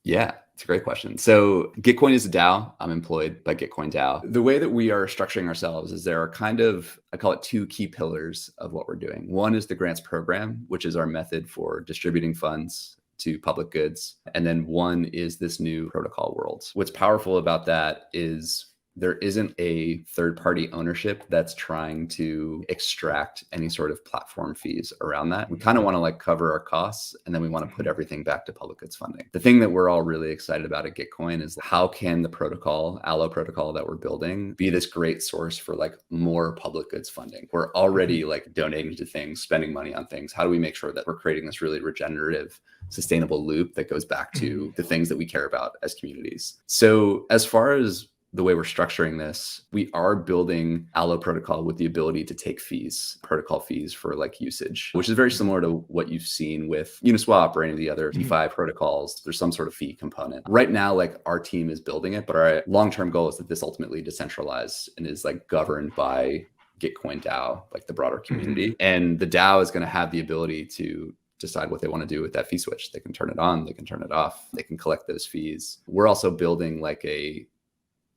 Yeah, it's a great question. So Gitcoin is a DAO. I'm employed by Gitcoin DAO. The way that we are structuring ourselves is there are kind of, I call it 2 key pillars of what we're doing. One is the grants program, which is our method for distributing funds to public goods. And then one is this new protocol world. What's powerful about that is there isn't a third-party ownership that's trying to extract any sort of platform fees around that. We kind of want to like cover our costs, and then we want to put everything back to public goods funding. The thing that we're all really excited about at Gitcoin is how can the protocol, Allo protocol that we're building, be this great source for like more public goods funding? We're already like donating to things, spending money on things. How do we make sure that we're creating this really regenerative, sustainable loop that goes back to the things that we care about as communities? So as far as the way we're structuring this, we are building Allo protocol with the ability to take fees, protocol fees for like usage, which is very similar to what you've seen with Uniswap or any of the other DeFi protocols. There's some sort of fee component. Right now, like our team is building it, but our long-term goal is that this ultimately decentralized and is like governed by Gitcoin DAO, like the broader community. And the DAO is going to have the ability to decide what they want to do with that fee switch. They can turn it on, they can turn it off, they can collect those fees. We're also building like a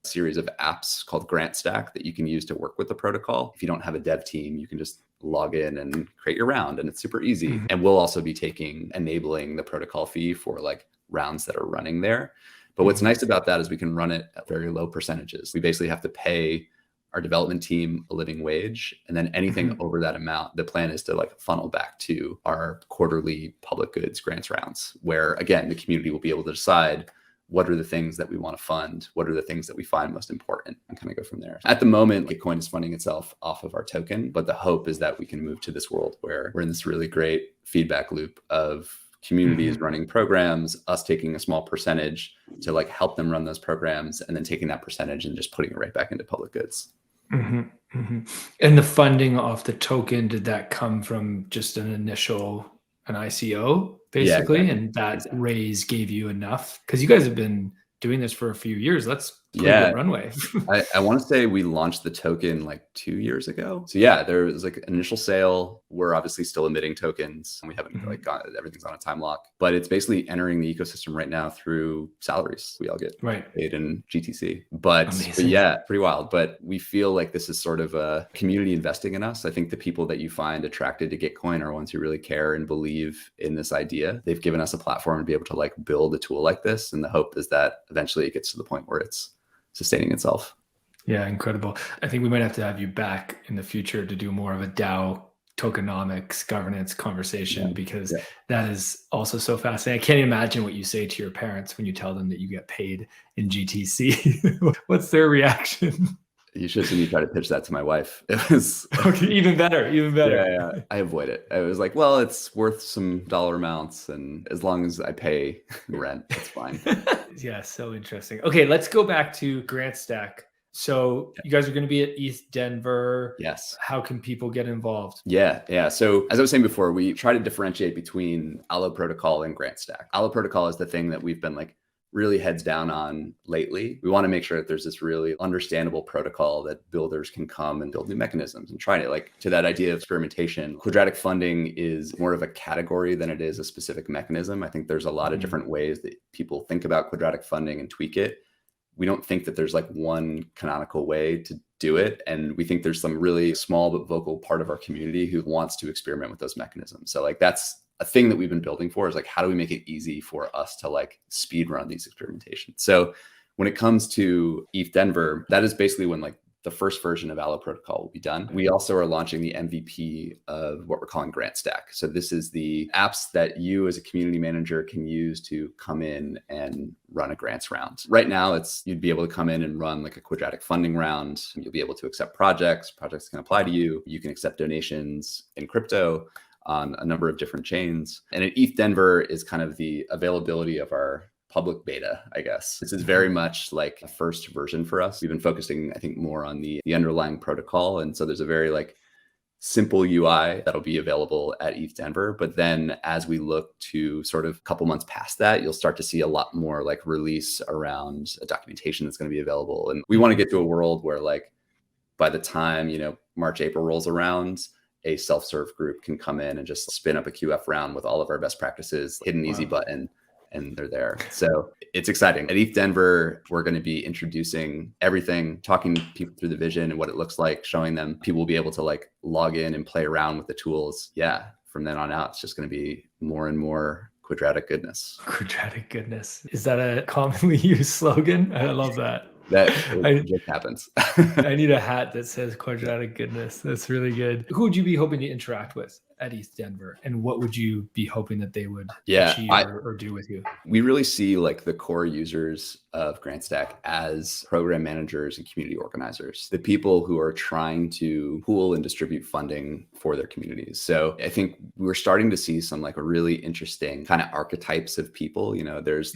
series of apps called GrantStack that you can use to work with the protocol. If you don't have a dev team, you can just log in and create your round, and it's super easy. And we'll also be enabling the protocol fee for like rounds that are running there. But what's nice about that is we can run it at very low percentages. We basically have to pay our development team a living wage, and then anything over that amount, the plan is to like funnel back to our quarterly public goods grants rounds, where again, the community will be able to decide what are the things that we want to fund? What are the things that we find most important, and kind of go from there. At the moment, Gitcoin is funding itself off of our token, but the hope is that we can move to this world where we're in this really great feedback loop of communities running programs, us taking a small percentage to like help them run those programs, and then taking that percentage and just putting it right back into public goods. And the funding off the token, did that come from just an ICO basically? And that raise gave you enough? Because you guys have been doing this for a few years. Let's pretty good runway. I want to say we launched the token like 2 years ago. So yeah, there was like an initial sale. We're obviously still emitting tokens and we haven't like got everything's on a time lock, but it's basically entering the ecosystem right now through salaries. We all get paid in GTC, but yeah, pretty wild. But we feel like this is sort of a community investing in us. I think the people that you find attracted to Gitcoin are ones who really care and believe in this idea. They've given us a platform to be able to like build a tool like this. And the hope is that eventually it gets to the point where it's sustaining itself. Yeah, incredible. I think we might have to have you back in the future to do more of a DAO tokenomics governance conversation, because that is also so fascinating. I can't imagine what you say to your parents when you tell them that you get paid in GTC. What's their reaction? You should see me try to pitch that to my wife. It was okay, even better. Yeah. I avoid it. I was like, well, it's worth some dollar amounts, and as long as I pay rent, it's fine. Yeah, so interesting. Okay, let's go back to GrantStack. So you guys are going to be at ETH Denver. Yes. How can people get involved? Yeah. So as I was saying before, we try to differentiate between Allo Protocol and GrantStack. Allo Protocol is the thing that we've been like really heads down on lately. We want to make sure that there's this really understandable protocol that builders can come and build new mechanisms and try it. Like to that idea of experimentation, quadratic funding is more of a category than it is a specific mechanism. I think there's a lot of different ways that people think about quadratic funding and tweak it. We don't think that there's like one canonical way to do it. And we think there's some really small but vocal part of our community who wants to experiment with those mechanisms. So like that's a thing that we've been building for, is like, how do we make it easy for us to like speed run these experimentations? So when it comes to ETH Denver, that is basically when like the first version of Allo Protocol will be done. We also are launching the MVP of what we're calling GrantStack. So this is the apps that you as a community manager can use to come in and run a grants round. Right now, you'd be able to come in and run like a quadratic funding round. You'll be able to accept projects can apply to you. You can accept donations in crypto on a number of different chains. And at ETH Denver is kind of the availability of our public beta, I guess. This is very much like a first version for us. We've been focusing, I think, more on the underlying protocol. And so there's a very like simple UI that'll be available at ETH Denver. But then as we look to sort of a couple months past that, you'll start to see a lot more like release around a documentation that's going to be available. And we want to get to a world where like by the time, March, April rolls around, a self-serve group can come in and just spin up a QF round with all of our best practices, hit an easy button, and they're there. So it's exciting. At ETH Denver, we're going to be introducing everything, talking people through the vision and what it looks like, showing them. People will be able to like log in and play around with the tools. Yeah, from then on out, it's just going to be more and more quadratic goodness. Quadratic goodness. Is that a commonly used slogan? I love that. That just happens. I need a hat that says quadratic goodness. That's really good. Who would you be hoping to interact with at ETH Denver? And what would you be hoping that they would achieve or do with you? We really see like the core users of GrantStack as program managers and community organizers, the people who are trying to pool and distribute funding for their communities. So I think we're starting to see some like a really interesting kind of archetypes of people. There's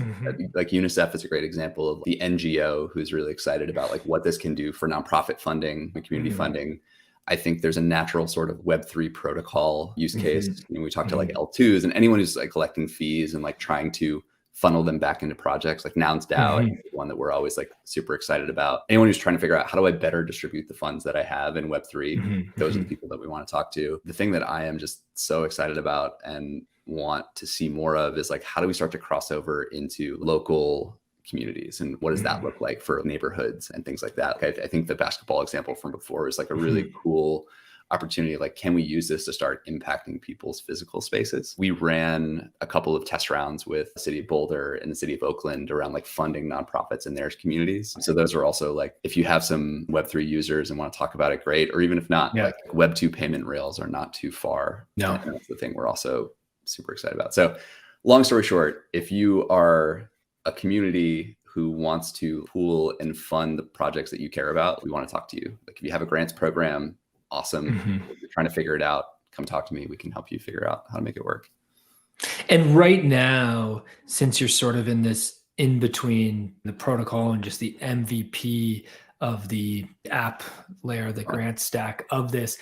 like UNICEF is a great example of the NGO who's really excited about like what this can do for nonprofit funding and community funding. I think there's a natural sort of Web3 protocol use case. We talk to like L2s and anyone who's like collecting fees and like trying to funnel them back into projects like Nouns DAO, I think, is one that we're always like super excited about. Anyone who's trying to figure out how do I better distribute the funds that I have in Web3, those are the people that we want to talk to. The thing that I am just so excited about and want to see more of is like, how do we start to cross over into local communities, and what does that look like for neighborhoods and things like that? I think the basketball example from before is like a really cool opportunity. Like, can we use this to start impacting people's physical spaces? We ran a couple of test rounds with the city of Boulder and the city of Oakland around like funding nonprofits in their communities. So those are also like, if you have some Web3 users and want to talk about it, great. Or even if not, like Web2 payment rails are not too far. No, and that's the thing we're also super excited about. So long story short, if you are a community who wants to pool and fund the projects that you care about, we want to talk to you. Like if you have a grants program, awesome. If you're trying to figure it out, come talk to me. We can help you figure out how to make it work. And right now, since you're sort of in this in between the protocol and just the MVP of the app layer, the GrantStack of this,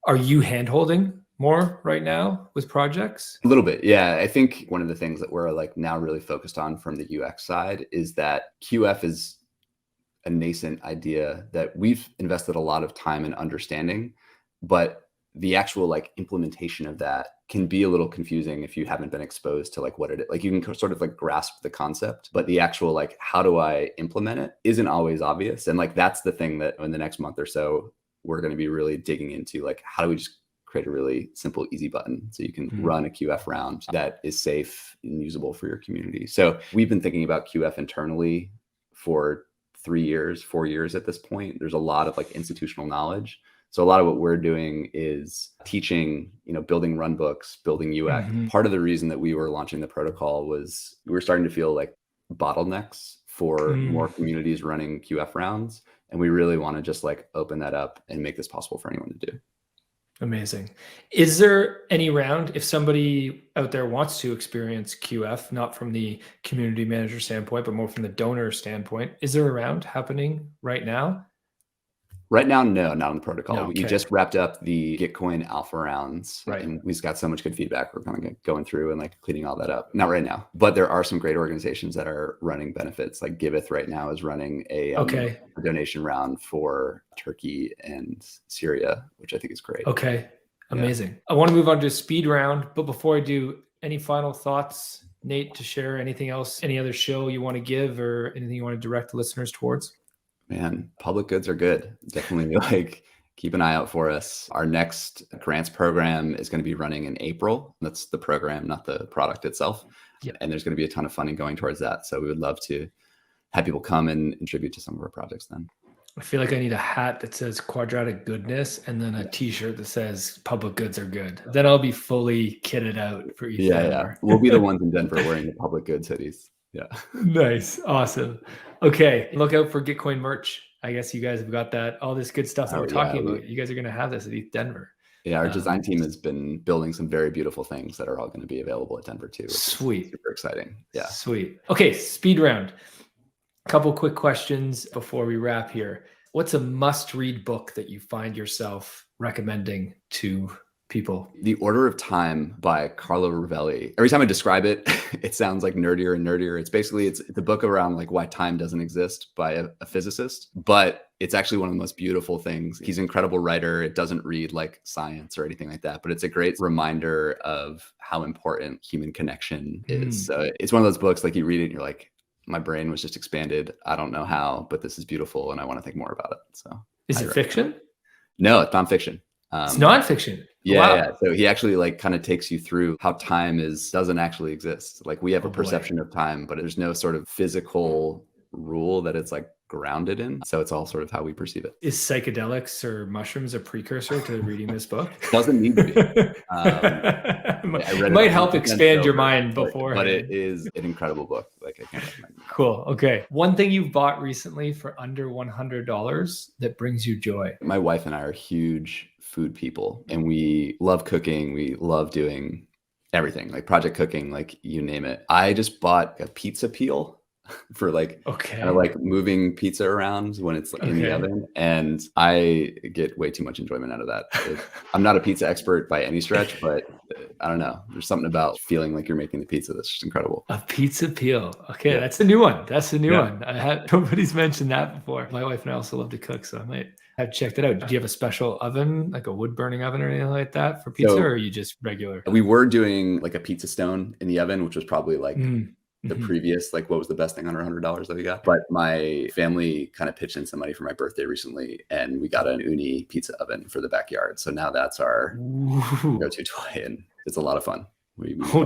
are you handholding more right now with projects? A little bit. Yeah. I think one of the things that we're like now really focused on from the UX side is that QF is a nascent idea that we've invested a lot of time in understanding, but the actual like implementation of that can be a little confusing if you haven't been exposed to like what it is. Like you can sort of like grasp the concept, but the actual like, how do I implement it isn't always obvious. And like, that's the thing that in the next month or so, we're going to be really digging into, like, how do we just create a really simple, easy button so you can run a QF round that is safe and usable for your community. So we've been thinking about QF internally for 3 years, 4 years at this point. There's a lot of like institutional knowledge. So a lot of what we're doing is teaching, building run books, building UX. Part of the reason that we were launching the protocol was we were starting to feel like bottlenecks for more communities running QF rounds. And we really want to just like open that up and make this possible for anyone to do. Amazing. Is there any round, if somebody out there wants to experience QF, not from the community manager standpoint, but more from the donor standpoint, is there a round happening right now? Right now, no, not on the protocol. No, We just wrapped up the Gitcoin alpha rounds, and we just got so much good feedback. We're kind of going through and like cleaning all that up. Not right now, but there are some great organizations that are running benefits. Like Giveth right now is running a donation round for Turkey and Syria, which I think is great. Okay, amazing. Yeah. I want to move on to a speed round, but before I do, any final thoughts, Nate, to share? Anything else? Any other show you want to give, or anything you want to direct the listeners towards? Man, public goods are good. Definitely like keep an eye out for us. Our next grants program is going to be running in April. That's the program, not the product itself. Yep. And there's going to be a ton of funding going towards that. So we would love to have people come and contribute to some of our projects then. I feel like I need a hat that says quadratic goodness and then a t-shirt that says public goods are good. Then I'll be fully kitted out for each Denver. We'll be the ones in Denver wearing the public goods hoodies. Yeah. Nice. Awesome. Okay. Look out for Gitcoin merch. I guess you guys have got that, all this good stuff that we're talking about. You guys are going to have this at Denver. Yeah. Our design team has been building some very beautiful things that are all going to be available at Denver too. Sweet. Super exciting. Yeah. Sweet. Okay. Speed round. A couple quick questions before we wrap here. What's a must-read book that you find yourself recommending to people? The Order of Time by Carlo Rovelli. Every time I describe it, it sounds like nerdier and nerdier. It's basically, it's the book around like why time doesn't exist by a physicist, but it's actually one of the most beautiful things. He's an incredible writer. It doesn't read like science or anything like that, but it's a great reminder of how important human connection is. So it's one of those books, like you read it and you're like, my brain was just expanded. I don't know how, but this is beautiful and I want to think more about it. So is it fiction? No, it's nonfiction. It's nonfiction. Yeah, wow. Yeah. So he actually like kind of takes you through how time doesn't actually exist. Like we have a perception of time, but there's no sort of physical rule that it's like grounded in. So it's all sort of how we perceive it. Is psychedelics or mushrooms a precursor to reading this book? Doesn't need to be. It might help expand your mind before. But it is an incredible book. Like I can't recommend it. Cool. Okay. One thing you've bought recently for under $100 that brings you joy. My wife and I are huge food people and we love cooking. We love doing everything, like project cooking, like you name it. I just bought a pizza peel for like kind of like moving pizza around when it's like in the oven, and I get way too much enjoyment out of that. I'm not a pizza expert by any stretch, but I don't know. There's something about feeling like you're making the pizza that's just incredible. A pizza peel. Okay, that's the new one. That's the new one. Nobody's mentioned that before. My wife and I also love to cook, so I might have checked it out. Do you have a special oven, like a wood burning oven or anything like that for pizza, or are you just regular? We were doing like a pizza stone in the oven, which was probably like the previous, like what was the best thing under $100 that we got. But my family kind of pitched in some money for my birthday recently and we got an Uni pizza oven for the backyard. So now that's our go-to toy and it's a lot of fun.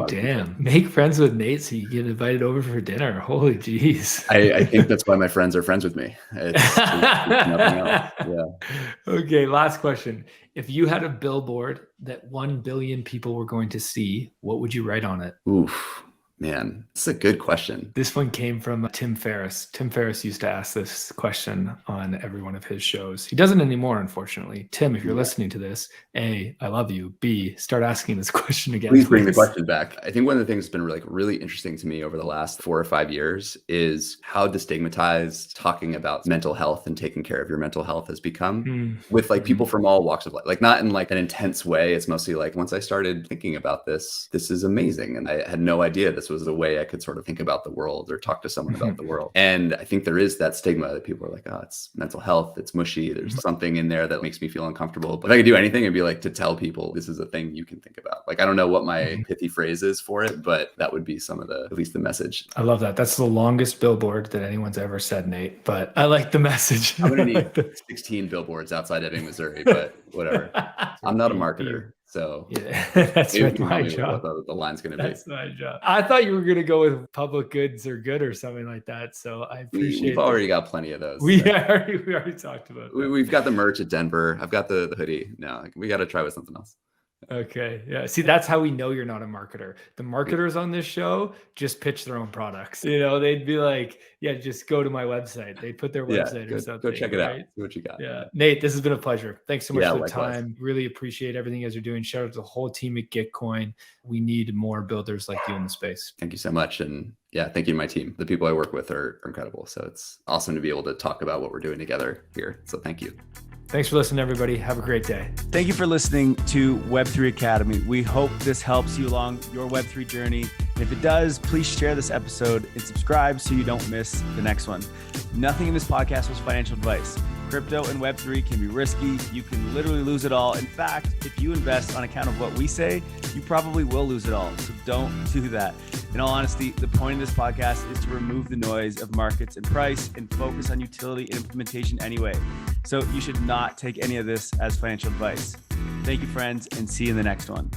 Damn. Make friends with Nate so you get invited over for dinner. Holy jeez. I think that's why my friends are friends with me. It's nothing else. Yeah. Okay, last question. If you had a billboard that 1 billion people were going to see, what would you write on it? Oof. Man, it's a good question. This one came from Tim Ferriss. Tim Ferriss used to ask this question on every one of his shows. He doesn't anymore, unfortunately. Tim, if you're listening to this, A, I love you. B, start asking this question again. Please bring the question back. I think one of the things that's been really interesting to me over the last 4 or 5 years is how destigmatized talking about mental health and taking care of your mental health has become with like people from all walks of life. Like not in like an intense way. It's mostly like once I started thinking about this is amazing. And I had no idea this this was a way I could sort of think about the world or talk to someone about the world. And I think there is that stigma that people are like, oh, it's mental health, it's mushy. There's something in there that makes me feel uncomfortable. But if I could do anything, it'd be like to tell people this is a thing you can think about. Like, I don't know what my pithy phrase is for it, but that would be some of at least the message. I love that. That's the longest billboard that anyone's ever said, Nate, but I like the message. I'm going to need 16 billboards outside Ebbing, Missouri, but whatever. I'm not a marketer. So yeah, that's my job. What the line's going to be. That's my job. I thought you were going to go with public goods are good or something like that. So I appreciate We've already got plenty of those. We already talked about that. We've got the merch at Denver. I've got the hoodie. No, we got to try with something else. Okay. Yeah. See, that's how we know you're not a marketer. The marketers on this show just pitch their own products. They'd be like, yeah, just go to my website. They'd put their website or something. Go check it out. See what you got. Yeah. Nate, this has been a pleasure. Thanks so much for the likewise. time. Really appreciate everything you guys are doing. Shout out to the whole team at Gitcoin. We need more builders like you in the space. Thank you so much. And yeah, thank you to my team. The people I work with are incredible. So it's awesome to be able to talk about what we're doing together here. So thank you. Thanks for listening, everybody. Have a great day. Thank you for listening to Web3 Academy. We hope this helps you along your Web3 journey. And if it does, please share this episode and subscribe so you don't miss the next one. Nothing in this podcast was financial advice. Crypto and Web3 can be risky. You can literally lose it all. In fact, if you invest on account of what we say, you probably will lose it all. So don't do that. In all honesty, the point of this podcast is to remove the noise of markets and price and focus on utility and implementation anyway. So you should not take any of this as financial advice. Thank you, friends, and see you in the next one.